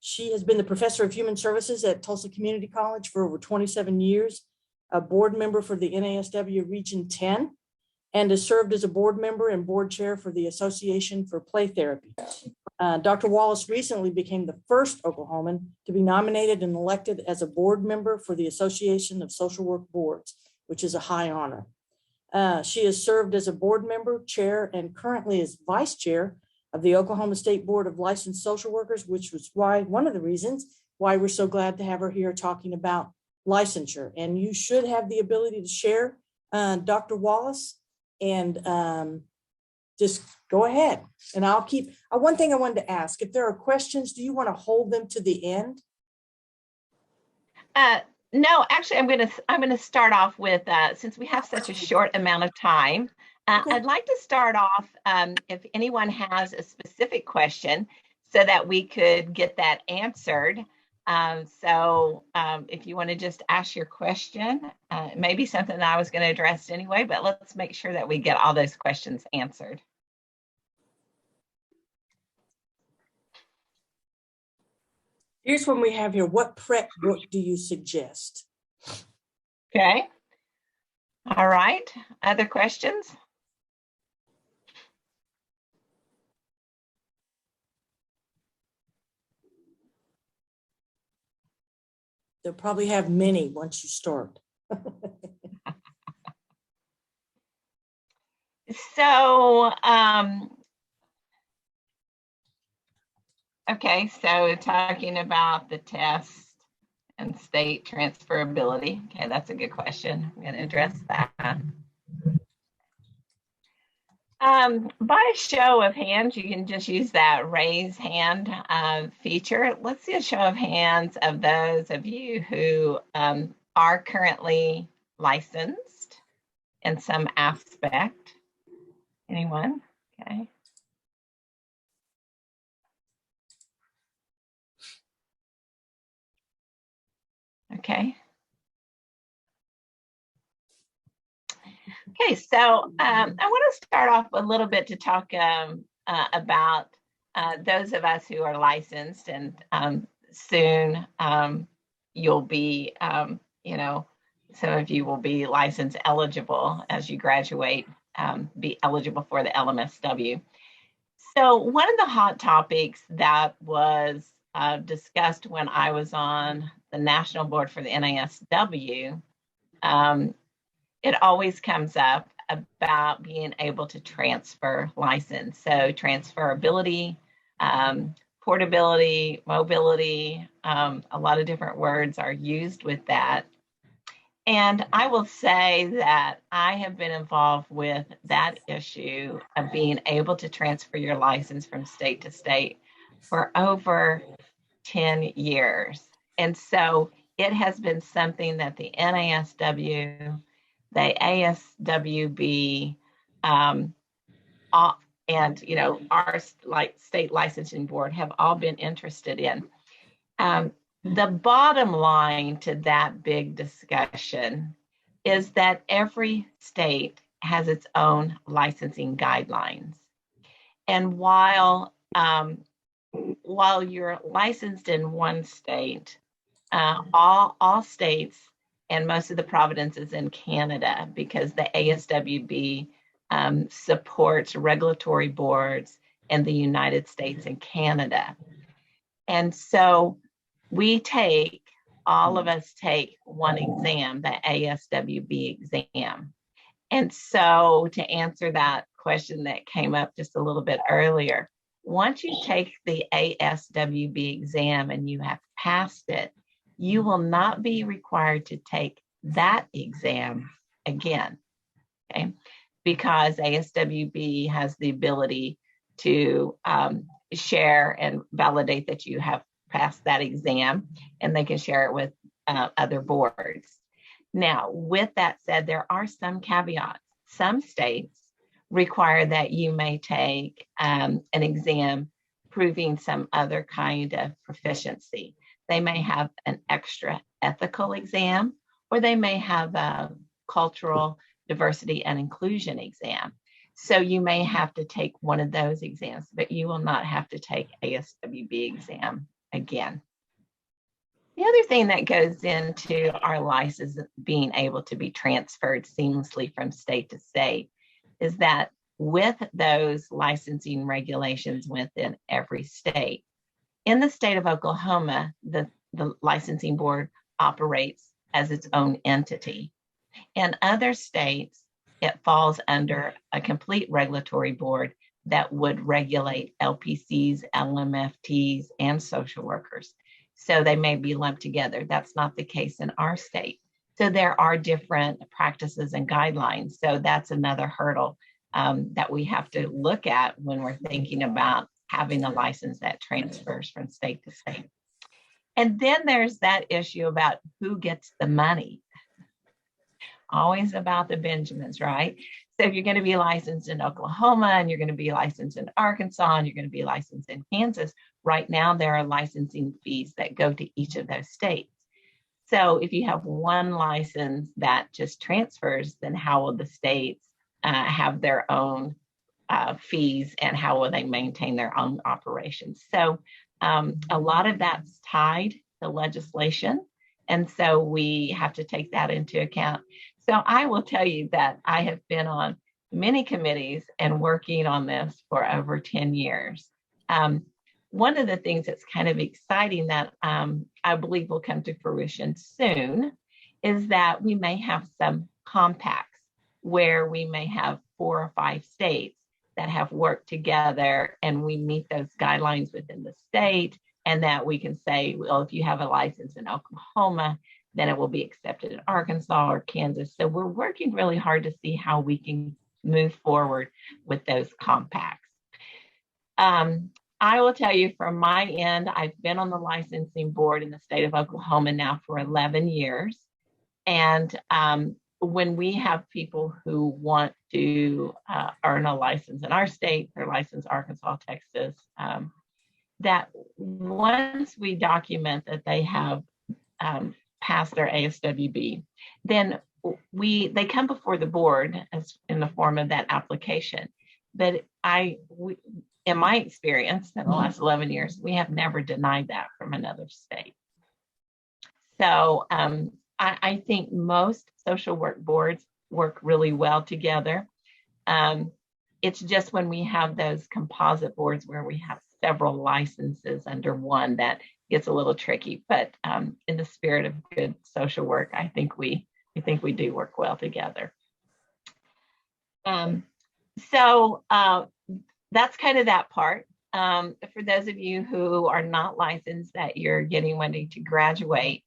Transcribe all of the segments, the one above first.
She has been the professor of human services at Tulsa Community College for over 27 years, a board member for the NASW Region 10, and has served as a board member and board chair for the Association for Play Therapy. Dr. Wallace recently became the first Oklahoman to be nominated and elected as a board member for the Association of Social Work Boards, which is a high honor. She has served as a board member, chair, and currently is vice chair of the Oklahoma State Board of Licensed Social Workers, which was one of the reasons why we're so glad to have her here talking about licensure. And you should have the ability to share, Dr. Wallace, and just go ahead. And I'll keep, one thing I wanted to ask, if there are questions, do you want to hold them to the end? No, actually, I'm gonna start off with, since we have such a short amount of time, okay. I'd like to start off if anyone has a specific question so that we could get that answered. So if you want to just ask your question, it may be something that I was going to address anyway, but let's make sure that we get all those questions answered. Here's one we have here. What prep book do you suggest? Okay. All right. Other questions? They'll probably have many once you start. So, okay, so talking about the test and state transferability. Okay, that's a good question. I'm going to address that. By a show of hands, you can just use that raise hand feature. Let's see a show of hands of those of you who are currently licensed in some aspect. Anyone? Okay. Okay. Okay, so I want to start off a little bit to talk about those of us who are licensed, and soon you'll be, you know, some of you will be license eligible as you graduate, be eligible for the LMSW. So one of the hot topics that was discussed when I was on the national board for the NASW, it always comes up about being able to transfer license. So transferability, portability, mobility, a lot of different words are used with that. And I will say that I have been involved with that issue of being able to transfer your license from state to state for over 10 years. And so it has been something that the NASW, the ASWB, and you know, our state licensing board have all been interested in. The bottom line to that big discussion is that every state has its own licensing guidelines, and while you're licensed in one state, all states and most of the provinces in Canada, because the ASWB supports regulatory boards in the United States and Canada. And so all of us take one exam, the ASWB exam. And so to answer that question that came up just a little bit earlier, once you take the ASWB exam and you have passed it, you will not be required to take that exam again, okay? Because ASWB has the ability to share and validate that you have passed that exam, and they can share it with other boards. Now, with that said, there are some caveats. Some states require that you may take an exam proving some other kind of proficiency. They may have an extra ethical exam, or they may have a cultural diversity and inclusion exam. So you may have to take one of those exams, but you will not have to take ASWB exam again. The other thing that goes into our license being able to be transferred seamlessly from state to state is that with those licensing regulations within every state, in the state of Oklahoma, the licensing board operates as its own entity. In other states, it falls under a complete regulatory board that would regulate LPCs, LMFTs, and social workers. So they may be lumped together. That's not the case in our state. So there are different practices and guidelines. So that's another hurdle that we have to look at when we're thinking about having a license that transfers from state to state. And then there's that issue about who gets the money. Always about the Benjamins, right? So if you're going to be licensed in Oklahoma and you're going to be licensed in Arkansas and you're going to be licensed in Kansas, right now there are licensing fees that go to each of those states. So if you have one license that just transfers, then how will the states have their own fees and how will they maintain their own operations? So a lot of that's tied to legislation. And so we have to take that into account. So I will tell you that I have been on many committees and working on this for over 10 years. One of the things that's kind of exciting that I believe will come to fruition soon is that we may have some compacts where we may have 4 or 5 states that have worked together and we meet those guidelines within the state, and that we can say, well, if you have a license in Oklahoma, then it will be accepted in Arkansas or Kansas. So we're working really hard to see how we can move forward with those compacts. I will tell you from my end, I've been on the licensing board in the state of Oklahoma now for 11 years. And when we have people who want to earn a license in our state, they're licensed Arkansas, Texas, that once we document that they have passed their ASWB, then they come before the board as in the form of that application. But in my experience in the last 11 years, we have never denied that from another state. So I think most social work boards work really well together. It's just when we have those composite boards where we have several licenses under one that gets a little tricky. But in the spirit of good social work, I think we do work well together. So that's kind of that part. For those of you who are not licensed that you're getting ready to graduate,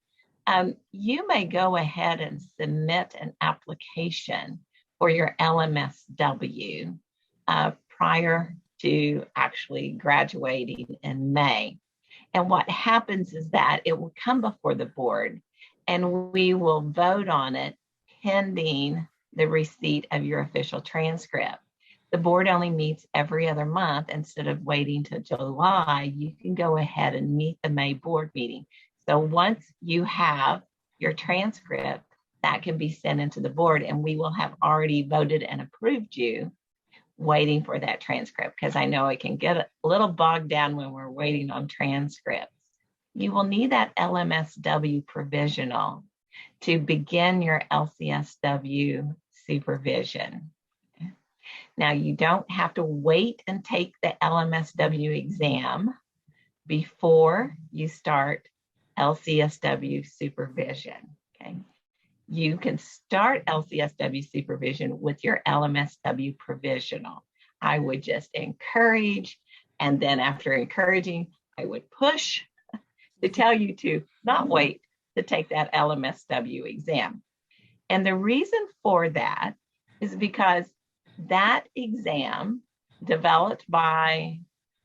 you may go ahead and submit an application for your LMSW prior to actually graduating in May. And what happens is that it will come before the board and we will vote on it pending the receipt of your official transcript. The board only meets every other month. Instead of waiting till July, you can go ahead and meet the May board meeting. So once you have your transcript, that can be sent into the board and we will have already voted and approved you, waiting for that transcript, because I know it can get a little bogged down when we're waiting on transcripts. You will need that LMSW provisional to begin your LCSW supervision. Now, you don't have to wait and take the LMSW exam before you start LCSW supervision. Okay. You can start LCSW supervision with your LMSW provisional. I would just encourage, and then after encouraging, I would push to tell you to not wait to take that LMSW exam. And the reason for that is because that exam, developed by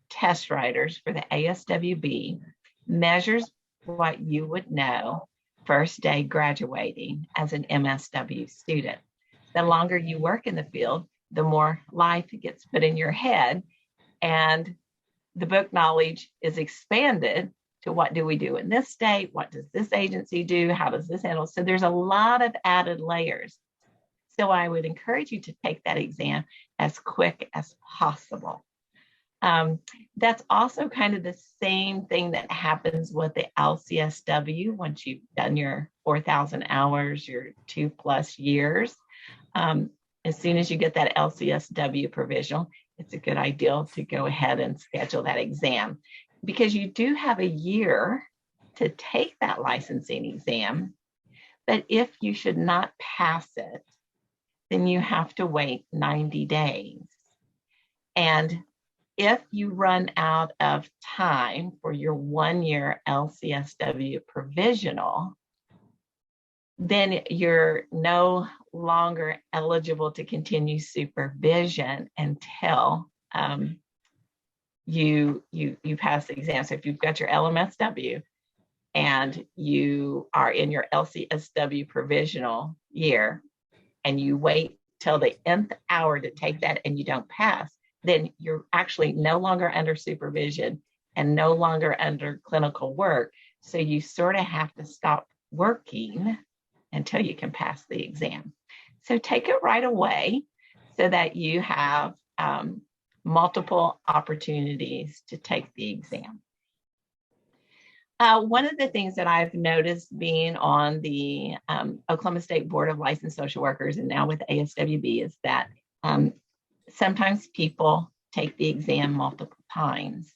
test writers for the ASWB, measures what you would know first day graduating as an MSW student. The longer you work in the field, the more life gets put in your head, and the book knowledge is expanded to what do we do in this state? What does this agency do? How does this handle? So there's a lot of added layers. So I would encourage you to take that exam as quick as possible. That's also kind of the same thing that happens with the LCSW once you've done your 4,000 hours, your 2+ years. As soon as you get that LCSW provisional, it's a good idea to go ahead and schedule that exam, because you do have a year to take that licensing exam. But if you should not pass it, then you have to wait 90 days. And if you run out of time for your 1-year LCSW provisional, then you're no longer eligible to continue supervision until you pass the exam. So if you've got your LMSW and you are in your LCSW provisional year and you wait till the nth hour to take that and you don't pass, then you're actually no longer under supervision and no longer under clinical work. So you sort of have to stop working until you can pass the exam. So take it right away so that you have multiple opportunities to take the exam. One of the things that I've noticed being on the Oklahoma State Board of Licensed Social Workers and now with ASWB is that sometimes people take the exam multiple times.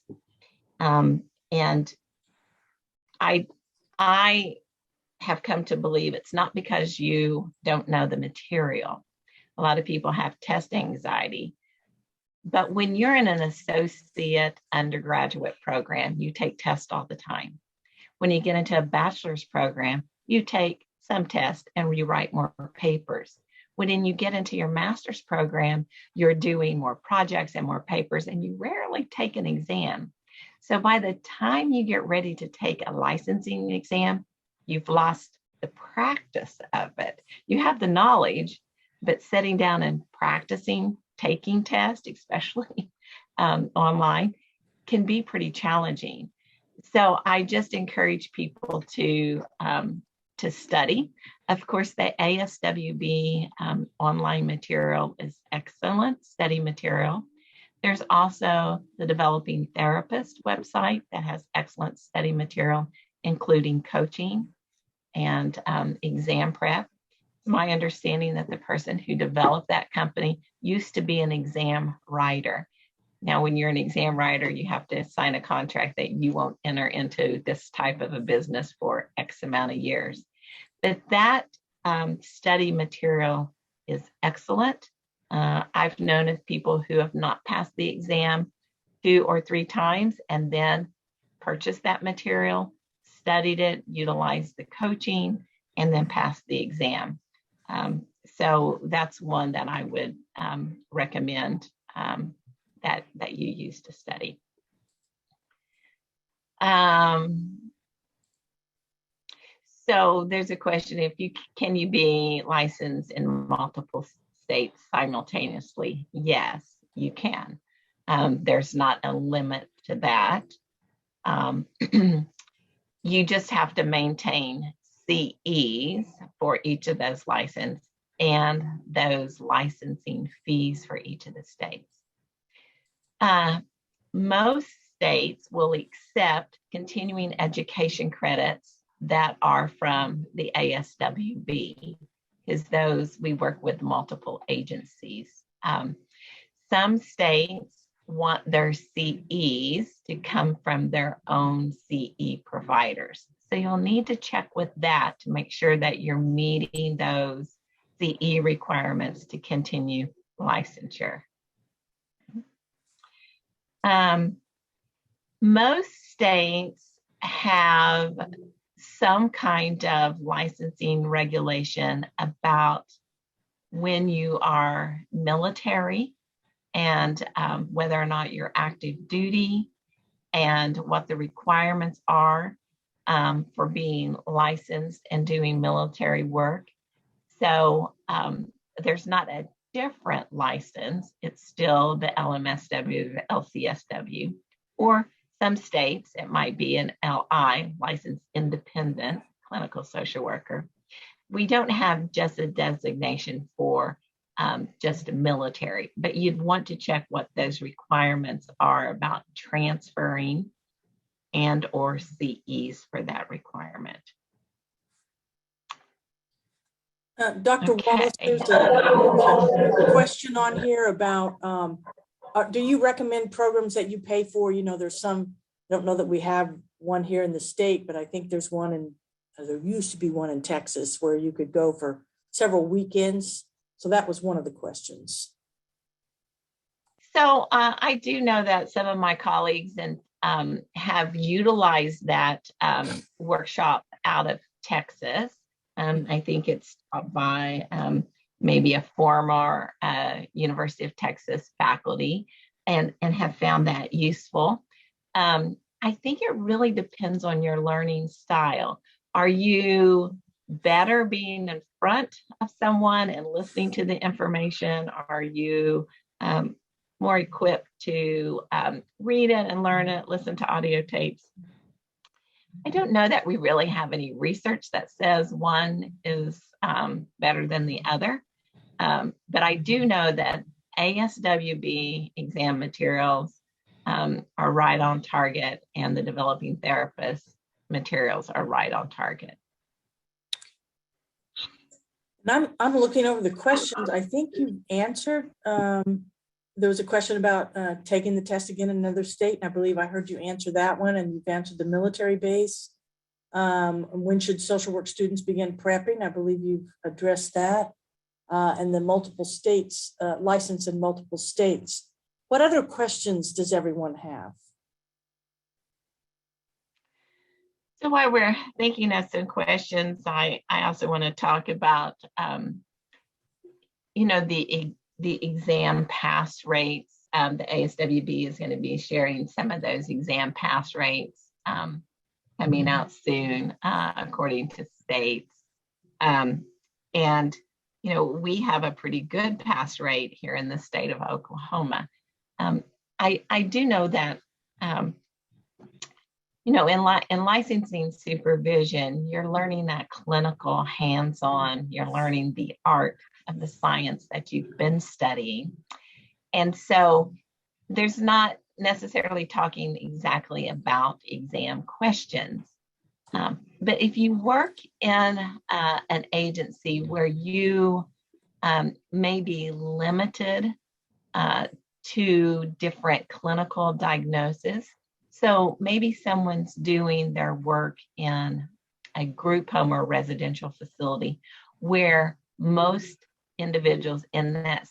And I have come to believe it's not because you don't know the material. A lot of people have test anxiety. But when you're in an associate undergraduate program, you take tests all the time. When you get into a bachelor's program, you take some tests and you write more papers. When you get into your master's program, you're doing more projects and more papers, and you rarely take an exam. So by the time you get ready to take a licensing exam, you've lost the practice of it. You have the knowledge, but sitting down and practicing, taking tests, especially online, can be pretty challenging. So I just encourage people to study. Of course, the ASWB online material is excellent study material. There's also the Developing Therapist website that has excellent study material, including coaching and exam prep. It's my understanding that the person who developed that company used to be an exam writer. Now, when you're an exam writer, you have to sign a contract that you won't enter into this type of a business for X amount of years. But that study material is excellent. I've known of people who have not passed the exam 2 or 3 times and then purchased that material, studied it, utilized the coaching, and then passed the exam. So that's one that I would recommend that you use to study. So there's a question, can you be licensed in multiple states simultaneously? Yes, you can. There's not a limit to that. You just have to maintain CEs for each of those licenses and those licensing fees for each of the states. Most states will accept continuing education credits that are from the ASWB, because those we work with multiple agencies. Some states want their CEs to come from their own CE providers. So you'll need to check with that to make sure that you're meeting those CE requirements to continue licensure. Most states have some kind of licensing regulation about when you are military and whether or not you're active duty and what the requirements are for being licensed and doing military work. So there's not a different license. It's still the LMSW, the LCSW, or some states, it might be an LI, licensed independent clinical social worker. We don't have just a designation for just military, but you'd want to check what those requirements are about transferring and or CEs for that requirement. Dr. Wallace, Okay. there's a question on here about, do you recommend programs that you pay for? You know, there's some, I don't know that we have one here in the state, but I think there's one in, there used to be one in Texas where you could go for several weekends. So that was one of the questions. So I do know that some of my colleagues have utilized that workshop out of Texas. I think it's taught by maybe a former University of Texas faculty and have found that useful. I think it really depends on your learning style. Are you better being in front of someone and listening to the information? Are you more equipped to read it and learn it, listen to audio tapes? I don't know that we really have any research that says one is better than the other, but I do know that ASWB exam materials are right on target, and the developing therapist materials are right on target. And I'm looking over the questions. I think you answered. There was a question about taking the test again in another state. And I believe I heard you answer that one, and you've answered the military base. When should social work students begin prepping? I believe you've addressed that. And the multiple states, license in multiple states. What other questions does everyone have? So while we're thinking of some questions, I also want to talk about, you know, the exam pass rates. The ASWB is going to be sharing some of those exam pass rates coming out soon, according to states. And, you know, we have a pretty good pass rate here in the state of Oklahoma. I do know that, you know, in licensing supervision, you're learning that clinical hands-on, you're learning the art of the science that you've been studying. And so there's not necessarily talking exactly about exam questions. But if you work in an agency where you may be limited to different clinical diagnoses, so maybe someone's doing their work in a group home or residential facility where most individuals in that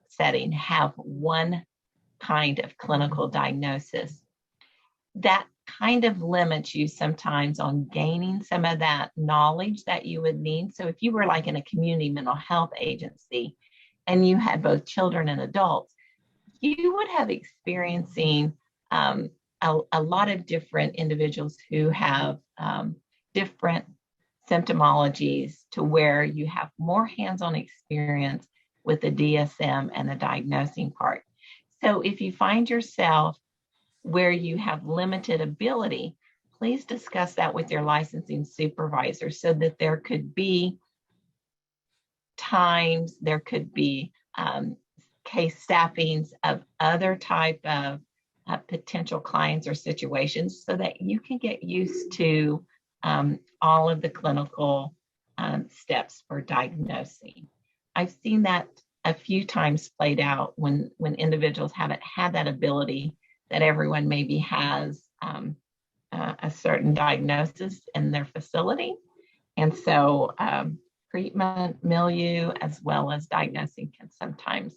setting have one kind of clinical diagnosis. That kind of limits you sometimes on gaining some of that knowledge that you would need. So if you were like in a community mental health agency and you had both children and adults, you would have experiencing a lot of different individuals who have different symptomologies to where you have more hands-on experience with the DSM and the diagnosing part. So if you find yourself where you have limited ability, please discuss that with your licensing supervisor so that there could be times, there could be case staffings of other type of potential clients or situations so that you can get used to all of the clinical steps for diagnosing. I've seen that a few times played out when individuals haven't had that ability, that everyone maybe has a certain diagnosis in their facility. And so treatment, milieu, as well as diagnosing can sometimes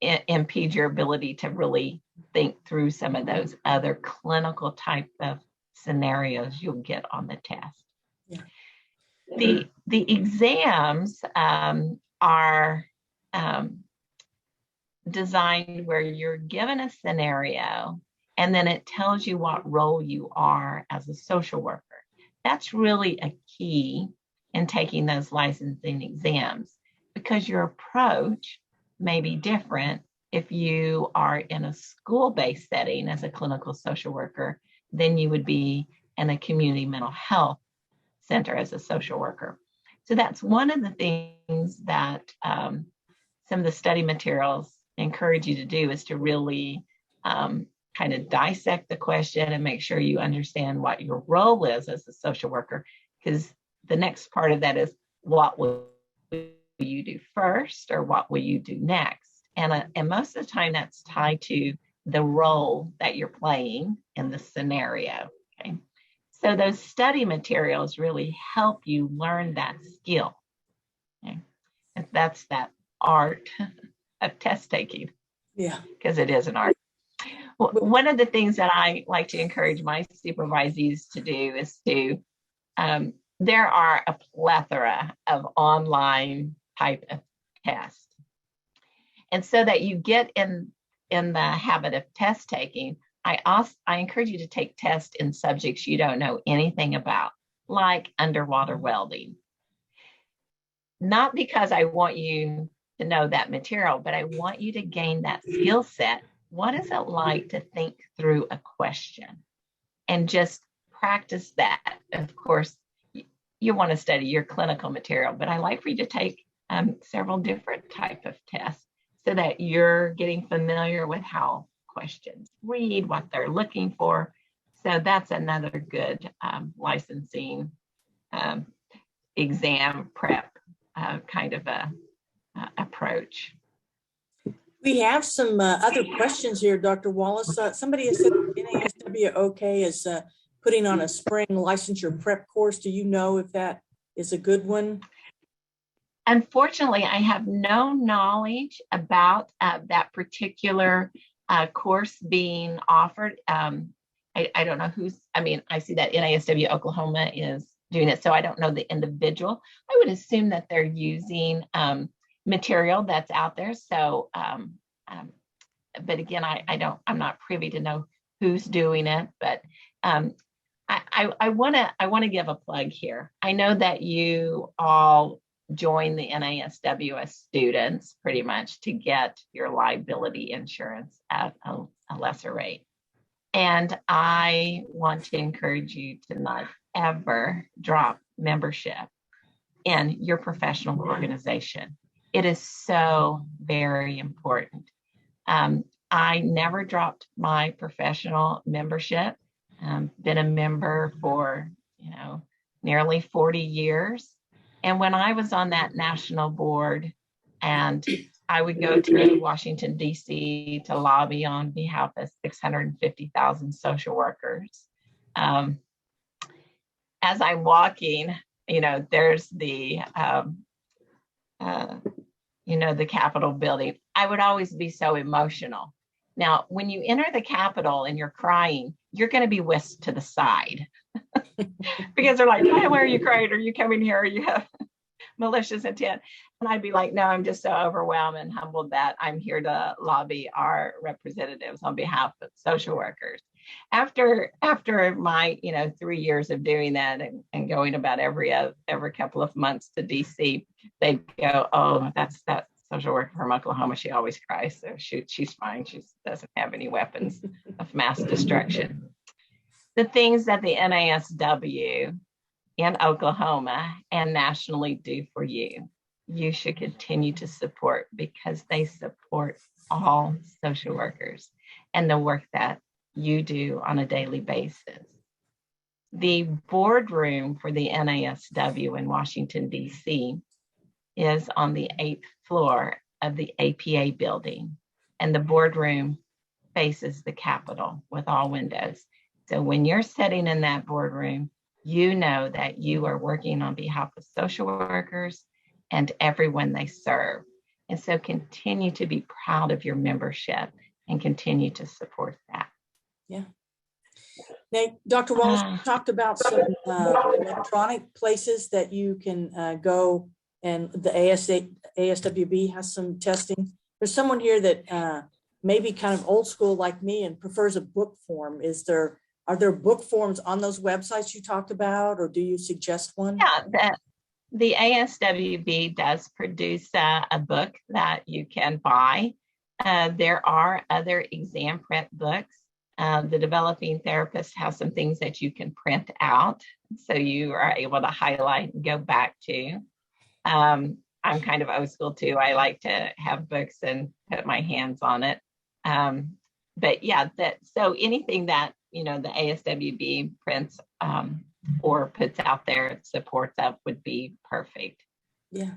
impede your ability to really think through some of those other clinical type of scenarios you'll get on the test. Yeah. The exams are designed where you're given a scenario and then it tells you what role you are as a social worker. That's really a key in taking those licensing exams, because your approach may be different if you are in a school-based setting as a clinical social worker than you would be in a community mental health center as a social worker. So that's one of the things that some of the study materials encourage you to do, is to really kind of dissect the question and make sure you understand what your role is as a social worker. Because the next part of that is, what will you do first, or what will you do next? And most of the time that's tied to the role that you're playing in the scenario. Okay. So those study materials really help you learn that skill. Okay. And that's that art of test taking. Yeah. Because it is an art. Well, one of the things that I like to encourage my supervisees to do is to, there are a plethora of online type of tests. And so that you get in the habit of test taking, I encourage you to take tests in subjects you don't know anything about, like underwater welding. Not because I want you to know that material, but I want you to gain that skill set. What is it like to think through a question? And just practice that. Of course, you want to study your clinical material, but I like for you to take several different type of tests, so that you're getting familiar with how questions read, what they're looking for. So that's another good licensing exam prep kind of a approach. We have some other questions here, Dr. Wallace. Somebody has said NASW OK is putting on a spring licensure prep course. Do you know if that is a good one? Unfortunately, I have no knowledge about that particular course being offered. I don't know who's, I see that NASW Oklahoma is doing it, so I don't know the individual. I would assume that they're using material that's out there. So, but again, I'm not privy to know who's doing it, but I want to give a plug here. I know that you all join the NASW as students pretty much to get your liability insurance at a lesser rate. And I want to encourage you to not ever drop membership in your professional organization. It is so very important. I never dropped my professional membership. Been a member for, nearly 40 years. And when I was on that national board, and I would go to Washington, D.C. to lobby on behalf of 650,000 social workers. As I'm walking, there's the, the Capitol building. I would always be so emotional. Now, when you enter the Capitol and you're crying, you're going to be whisked to the side because they're like, why are you crying? Are you coming here? Or you have malicious intent? And I'd be like, no, I'm just so overwhelmed and humbled that I'm here to lobby our representatives on behalf of social workers. After my 3 years of doing that and going about every couple of months to DC, they go, oh, that's that social worker from Oklahoma. She always cries. So she's fine. She doesn't have any weapons of mass destruction. The things that the NASW in Oklahoma and nationally do for you, you should continue to support, because they support all social workers and the work that you do on a daily basis. The boardroom for the NASW in Washington, D.C. is on the 8th floor of the APA building, and the boardroom faces the Capitol with all windows. So when you're sitting in that boardroom, you know that you are working on behalf of social workers and everyone they serve. And so continue to be proud of your membership and continue to support that. Yeah. Now, Dr. Wallace, you talked about some electronic places that you can go, and the ASWB has some testing. There's someone here that may be kind of old school like me and prefers a book form. Are there book forms on those websites you talked about, or do you suggest one? Yeah, the ASWB does produce a book that you can buy. There are other exam prep books. The developing therapist has some things that you can print out, so you are able to highlight and go back to. I'm kind of old school too. I like to have books and put my hands on it. But yeah, so anything that, the ASWB prints or puts out there, supports up would be perfect. Yeah.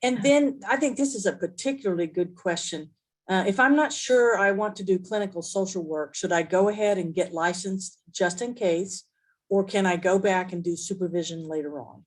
And then I think this is a particularly good question. If I'm not sure I want to do clinical social work, should I go ahead and get licensed just in case, or can I go back and do supervision later on?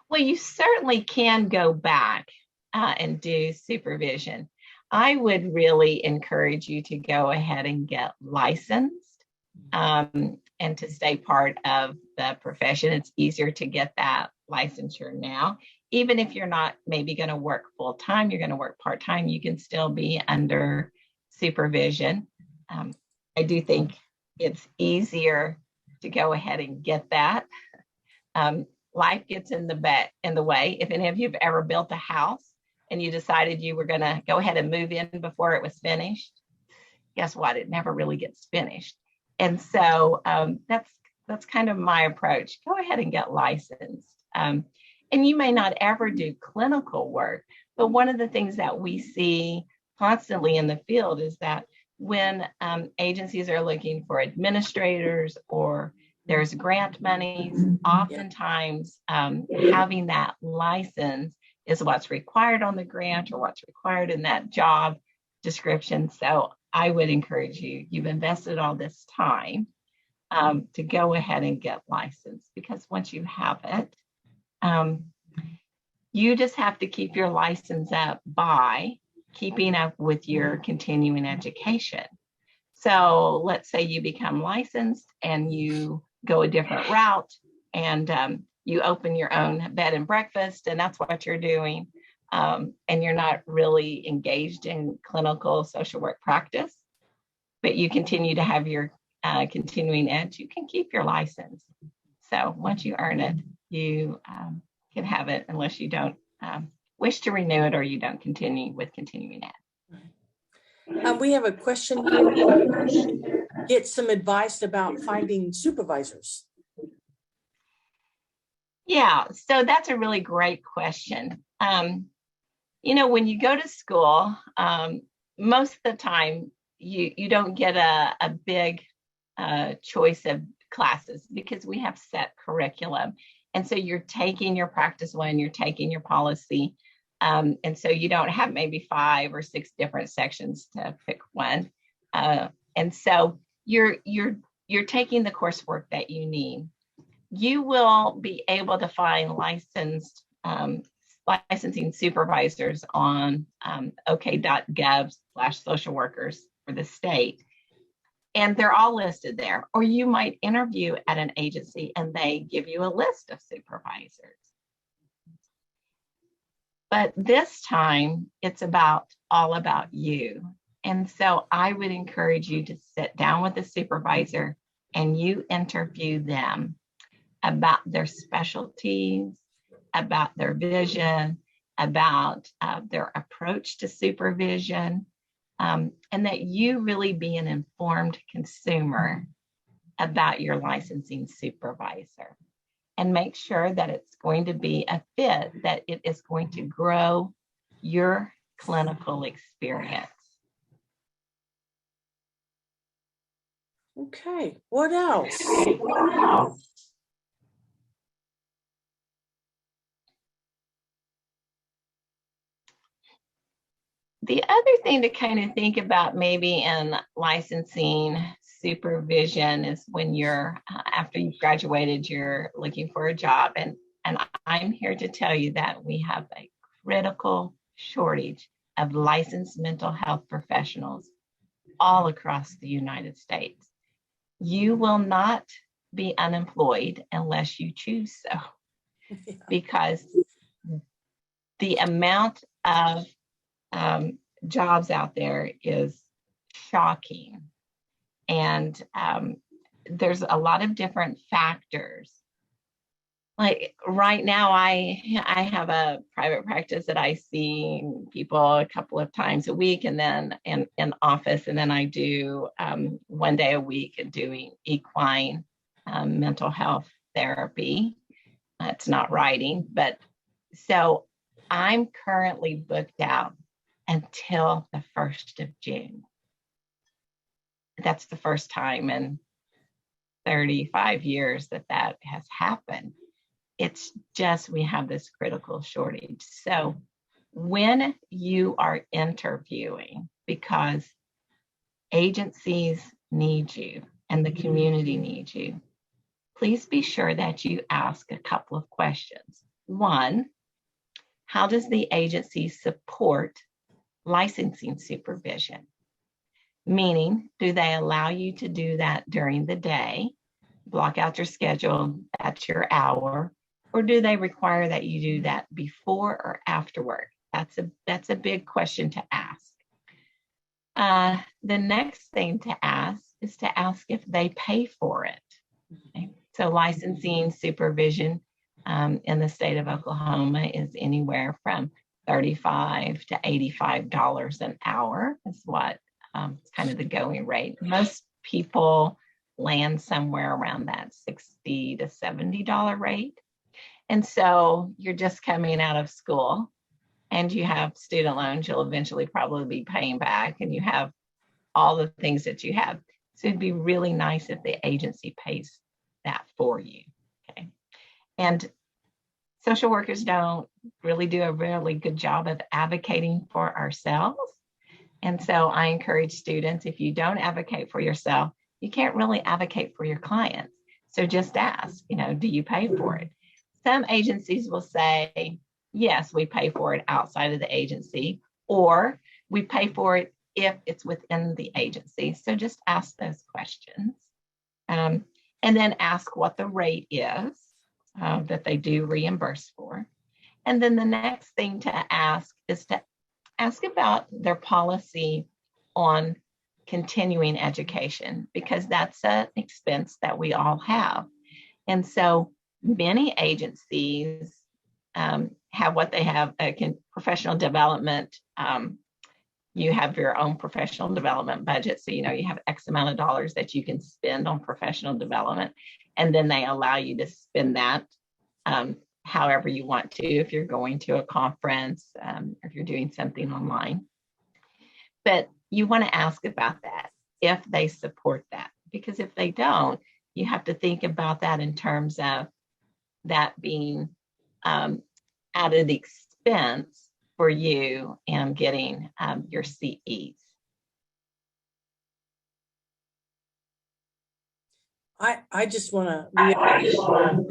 Well, you certainly can go back and do supervision. I would really encourage you to go ahead and get licensed and to stay part of the profession. It's easier to get that licensure now. Even if you're not maybe going to work full time, you're going to work part time, you can still be under supervision. I do think it's easier to go ahead and get that. Life gets in the way. If any of you have ever built a house and you decided you were going to go ahead and move in before it was finished, guess what? It never really gets finished. And so that's kind of my approach. Go ahead and get licensed. And you may not ever do clinical work, but one of the things that we see constantly in the field is that when agencies are looking for administrators or there's grant monies, oftentimes having that license is what's required on the grant or what's required in that job description. So I would encourage you, you've invested all this time to go ahead and get licensed, because once you have it, you just have to keep your license up by keeping up with your continuing education. So let's say you become licensed and you go a different route and you open your own bed and breakfast, and that's what you're doing. And you're not really engaged in clinical social work practice, but you continue to have your continuing ed, you can keep your license. So once you earn it, you can have it unless you don't wish to renew it or you don't continue with continuing ed. We have a question here. Get some advice about finding supervisors. Yeah, so that's a really great question. When you go to school, most of the time you don't get a big choice of classes because we have set curriculum. And so you're taking your practice one, you're taking your policy. And so you don't have maybe 5 or 6 different sections to pick one. And so you're taking the coursework that you need. You will be able to find licensing supervisors on ok.gov/social workers for the state. And they're all listed there. Or you might interview at an agency and they give you a list of supervisors. But this time, it's all about you. And so I would encourage you to sit down with a supervisor and you interview them about their specialties, about their vision, about their approach to supervision, and that you really be an informed consumer about your licensing supervisor, and make sure that it's going to be a fit, that it is going to grow your clinical experience. Okay, what else? The other thing to kind of think about maybe in licensing supervision is when you're, after you've graduated, you're looking for a job. And I'm here to tell you that we have a critical shortage of licensed mental health professionals all across the United States. You will not be unemployed unless you choose so, because the amount of jobs out there is shocking. And there's a lot of different factors. Like right now, I have a private practice that I see people a couple of times a week, and then in office, and then I do 1 day a week doing equine mental health therapy. It's not writing, but so I'm currently booked out until the 1st of June. That's the first time in 35 years that has happened. It's just, we have this critical shortage. So when you are interviewing, because agencies need you and the community needs you, please be sure that you ask a couple of questions. One, how does the agency support licensing supervision? Meaning, do they allow you to do that during the day, block out your schedule, that's your hour, or do they require that you do that before or after work? That's a big question to ask. The next thing to ask is to ask if they pay for it. Okay? So licensing supervision in the state of Oklahoma is anywhere from $35 to $85 an hour is what it's kind of the going rate. Most people land somewhere around that $60 to $70 rate. And so you're just coming out of school and you have student loans you'll eventually probably be paying back, and you have all the things that you have. So it'd be really nice if the agency pays that for you. Okay. And social workers don't really do a really good job of advocating for ourselves. And so I encourage students, if you don't advocate for yourself, you can't really advocate for your clients. So just ask, do you pay for it? Some agencies will say, yes, we pay for it outside of the agency, or we pay for it if it's within the agency. So just ask those questions. And then ask what the rate is that they do reimburse for. And then the next thing to ask is to ask about their policy on continuing education, because that's an expense that we all have. And so many agencies have what they have, professional development. You have your own professional development budget. So, you have X amount of dollars that you can spend on professional development. And then they allow you to spend that however you want to, if you're going to a conference, if you're doing something online. But you want to ask about that, if they support that. Because if they don't, you have to think about that in terms of that being added expense for you and getting your CEs. I just want to reiterate what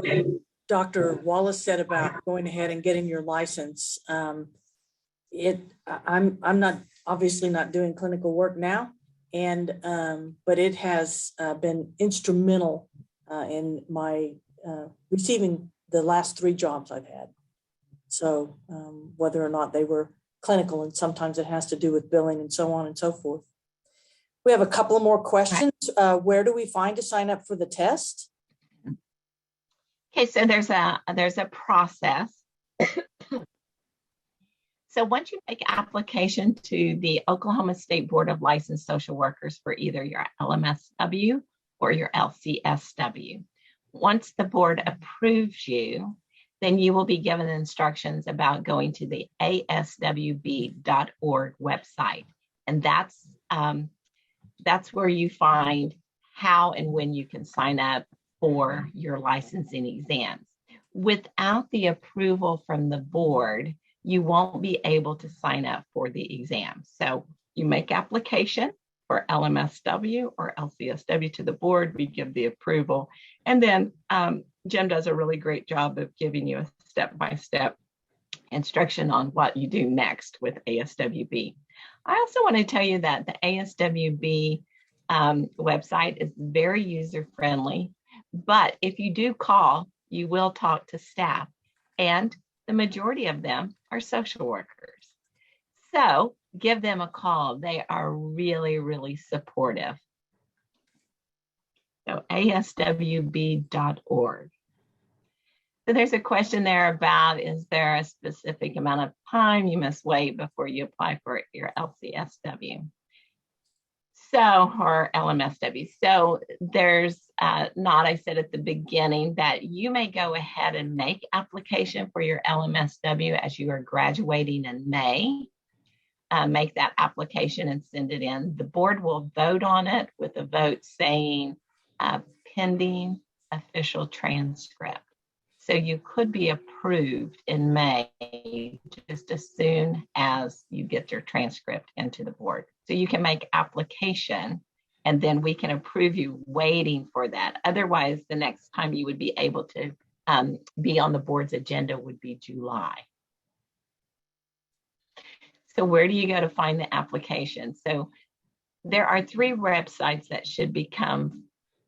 Dr. Wallace said about going ahead and getting your license. I'm not obviously not doing clinical work now, but it has been instrumental in my receiving the last 3 jobs I've had. So whether or not they were clinical, and sometimes it has to do with billing and so on and so forth. We have a couple of more questions. Where do we find to sign up for the test? Okay, so there's a process. So once you make application to the Oklahoma State Board of Licensed Social Workers for either your LMSW or your LCSW, once the board approves you, then you will be given instructions about going to the aswb.org website. And that's where you find how and when you can sign up for your licensing exams. Without the approval from the board, you won't be able to sign up for the exam. So you make application for LMSW or LCSW to the board, we give the approval. And then Jim does a really great job of giving you a step-by-step instruction on what you do next with ASWB. I also want to tell you that the ASWB website is very user-friendly, but if you do call, you will talk to staff, and the majority of them are social workers. So give them a call. They are really, really supportive. So aswb.org. So there's a question there about, is there a specific amount of time you must wait before you apply for your LCSW? or LMSW. So there's not, I said at the beginning that you may go ahead and make application for your LMSW as you are graduating in May. Make that application and send it in. The board will vote on it with a vote saying pending official transcript. So you could be approved in May just as soon as you get your transcript into the board. So you can make application and then we can approve you waiting for that. Otherwise, the next time you would be able to be on the board's agenda would be July. So where do you go to find the application? So there are 3 websites that should become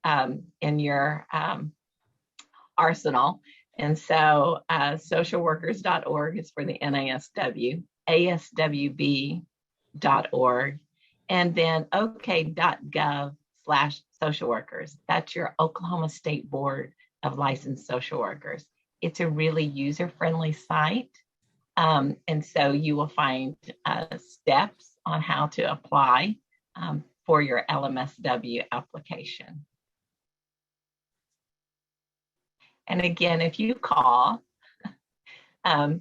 in your arsenal. And so socialworkers.org is for the NASW, aswb.org, and then ok.gov/socialworkers. That's your Oklahoma State Board of Licensed Social Workers. It's a really user-friendly site. And so you will find steps on how to apply for your LMSW application. And again, if you call, a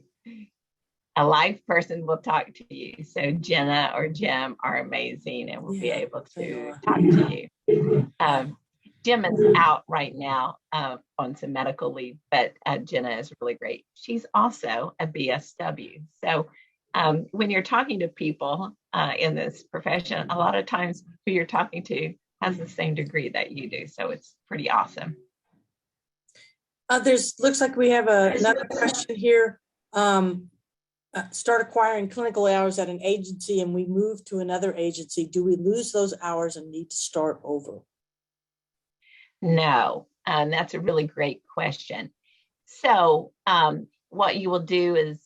live person will talk to you. So Jenna or Jim are amazing and will be able to talk to you. Jim is out right now on some medical leave, but Jenna is really great. She's also a BSW. So when you're talking to people in this profession, a lot of times who you're talking to has the same degree that you do. So it's pretty awesome. Looks like we have another question here. Start acquiring clinical hours at an agency and we move to another agency. Do we lose those hours and need to start over? No, that's a really great question. So what you will do is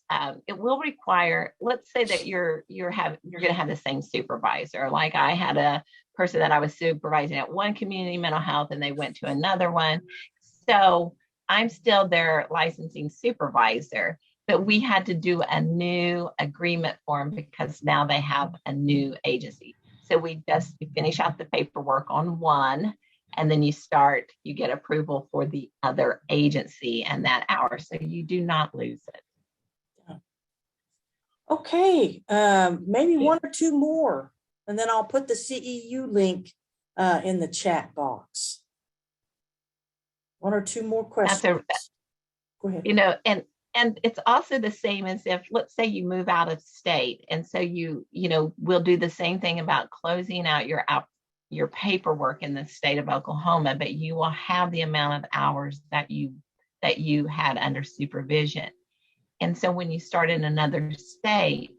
it will require, let's say that you're going to have the same supervisor. Like I had a person that I was supervising at one community mental health and they went to another one. So I'm still their licensing supervisor, but we had to do a new agreement form because now they have a new agency. So we finish out the paperwork on one, and then you get approval for the other agency and that hour. So you do not lose it. Okay, maybe 1 or 2 more, and then I'll put the CEU link in the chat box. 1 or 2 more questions. Go ahead. And it's also the same as if, let's say you move out of state. And so we'll do the same thing about closing out your paperwork in the state of Oklahoma, but you will have the amount of hours that you had under supervision. And so when you start in another state,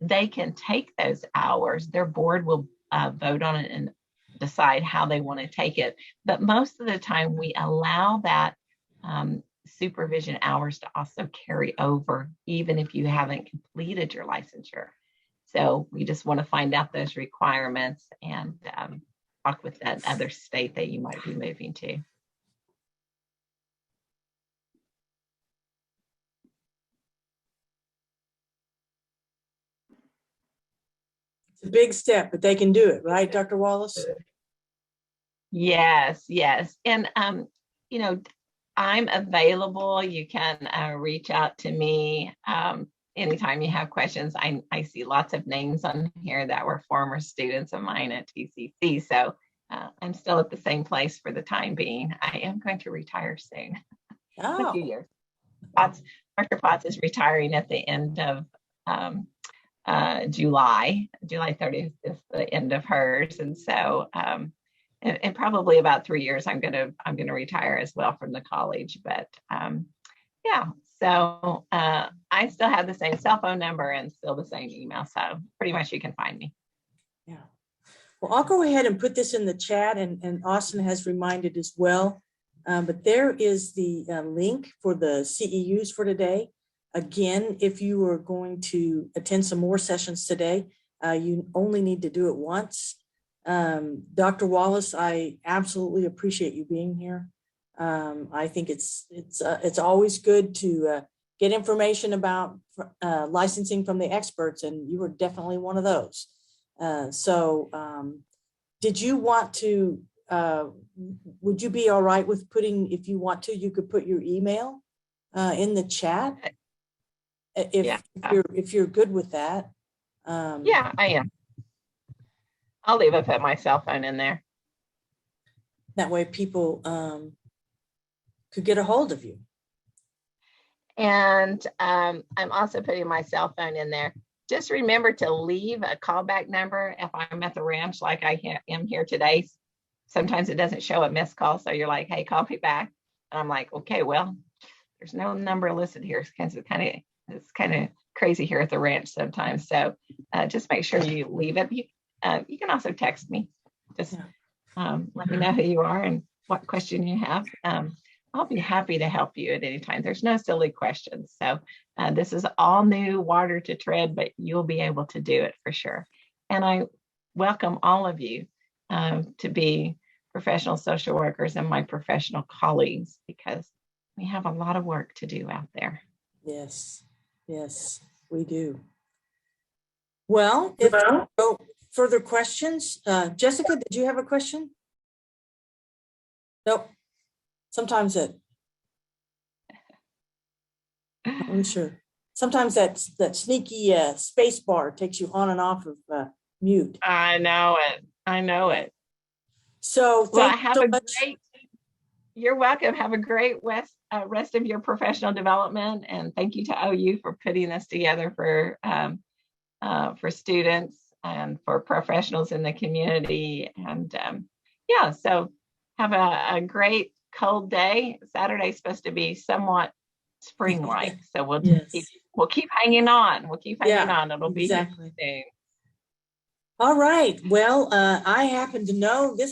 they can take those hours. Their board will vote on it and decide how they want to take it. But most of the time we allow that supervision hours to also carry over, even if you haven't completed your licensure. So we just want to find out those requirements and talk with that other state that you might be moving to. It's a big step, but they can do it, right, Dr. Wallace? Yes. And, I'm available. You can reach out to me anytime you have questions. I see lots of names on here that were former students of mine at TCC. So I'm still at the same place for the time being. I am going to retire soon. In a few years. Dr. Potts is retiring at the end of July 30th is the end of hers. And so in probably about 3 years, I'm gonna retire as well from the college. But so I still have the same cell phone number and still the same email. So pretty much you can find me. Yeah. Well, I'll go ahead and put this in the chat, and Austin has reminded as well. But there is the link for the CEUs for today. Again, if you are going to attend some more sessions today, you only need to do it once. Dr. Wallace, I absolutely appreciate you being here. I think it's always good to get information about licensing from the experts, and you were definitely one of those. So did you want to, would you be all right with putting, if you want to, you could put your email in the chat? If you're good with that. Yeah, I am. I'll leave it, put my cell phone in there. That way people could get a hold of you. And I'm also putting my cell phone in there. Just remember to leave a callback number if I'm at the ranch like I am here today. Sometimes it doesn't show a missed call, so you're like, hey, call me back. And I'm like, okay, well, there's no number listed here because it's kind of crazy here at the ranch sometimes. So just make sure you leave it. You can also text me. Just let me know who you are and what question you have. I'll be happy to help you at any time. There's no silly questions. So this is all new water to tread, but you'll be able to do it for sure. And I welcome all of you to be professional social workers and my professional colleagues, because we have a lot of work to do out there. Yes, we do. Well, if there are no further questions, Jessica, did you have a question? Nope. Sometimes I'm not sure. Sometimes that sneaky space bar takes you on and off of mute. I know it. So you're welcome. Have a great rest of your professional development, and thank you to OU for putting this together for students and for professionals in the community. And so have a great cold day. Saturday's supposed to be somewhat spring-like, so we'll keep hanging on. It'll be exactly. soon. All right. Well, I happen to know this